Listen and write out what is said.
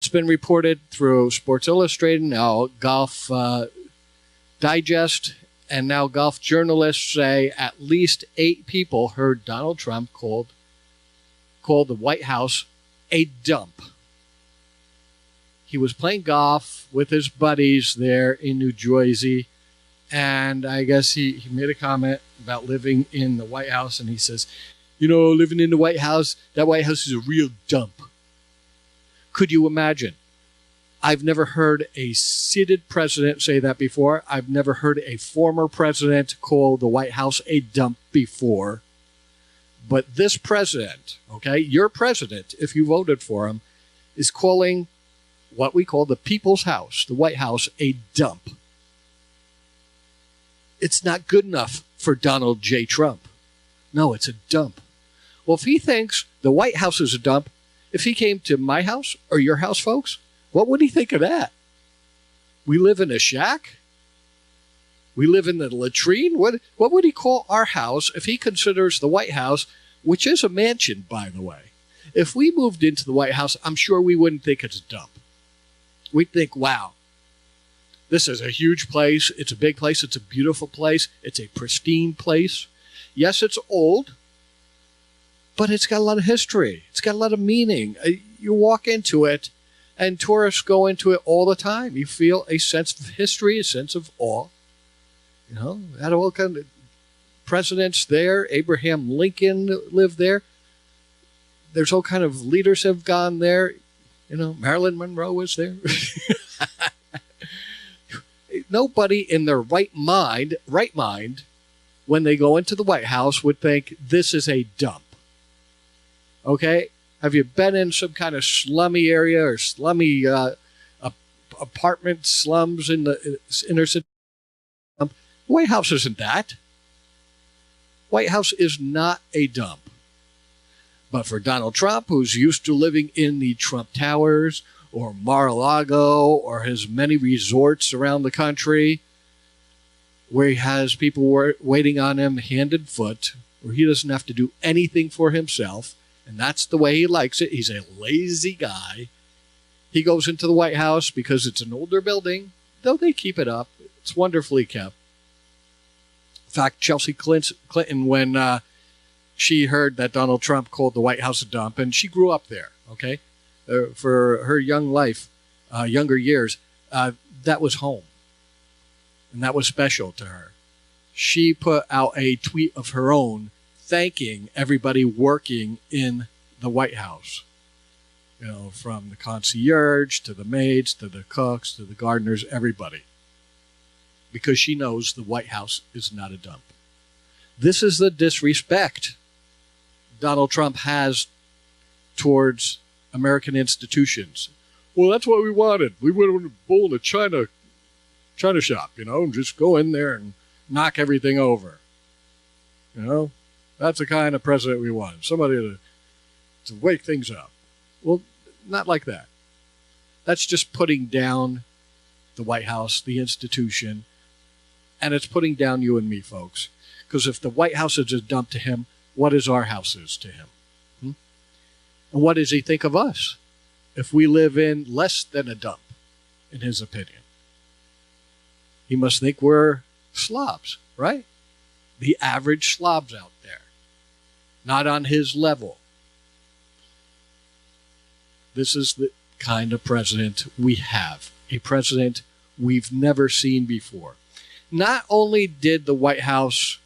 It's been reported through Sports Illustrated, now Golf Digest, and now golf journalists say at least 8 people heard Donald Trump call the White House a dump. He was playing golf with his buddies there in New Jersey, and I guess he made a comment about living in the White House, and he says, living in the White House, that White House is a real dump. Could you imagine? I've never heard a seated president say that before. I've never heard a former president call the White House a dump before. But this president, okay, your president, if you voted for him, is calling what we call the People's House, the White House, a dump. It's not good enough for Donald J. Trump. No, it's a dump. Well, if he thinks the White House is a dump, if he came to my house or your house, folks, what would he think of that? We live in a shack? We live in the latrine? What would he call our house if he considers the White House, which is a mansion, by the way? If we moved into the White House, I'm sure we wouldn't think it's a dump. We'd think, wow, this is a huge place. It's a big place. It's a beautiful place. It's a pristine place. Yes, it's old, but it's got a lot of history. It's got a lot of meaning. You walk into it, and tourists go into it all the time. You feel a sense of history, a sense of awe. Had all kind of presidents there. Abraham Lincoln lived there. There's all kind of leaders have gone there. Marilyn Monroe was there. Nobody in their right mind, when they go into the White House would think this is a dump. Okay? Have you been in some kind of slummy area or slummy apartment slums in the inner city? White House isn't that. White House is not a dump. But for Donald Trump, who's used to living in the Trump Towers or Mar-a-Lago or his many resorts around the country where he has people waiting on him hand and foot, where he doesn't have to do anything for himself, and that's the way he likes it. He's a lazy guy. He goes into the White House because it's an older building, though they keep it up. It's wonderfully kept. In fact, Chelsea Clinton, when she heard that Donald Trump called the White House a dump, and she grew up there, okay? For her young life, younger years, that was home. And that was special to her. She put out a tweet of her own thanking everybody working in the White House. From the concierge to the maids to the cooks to the gardeners, everybody. Because she knows the White House is not a dump. This is the disrespect Donald Trump has towards American institutions. Well, that's what we wanted. We wanted to bowl in a China shop, and just go in there and knock everything over. That's the kind of president we wanted. Somebody to wake things up. Well, not like that. That's just putting down the White House, the institution, and it's putting down you and me, folks. Because if the White House is a dump to him, what is our house is to him? And what does he think of us if we live in less than a dump, in his opinion? He must think we're slobs, right? The average slobs out there. Not on his level. This is the kind of president we have. A president we've never seen before. Not only did the White House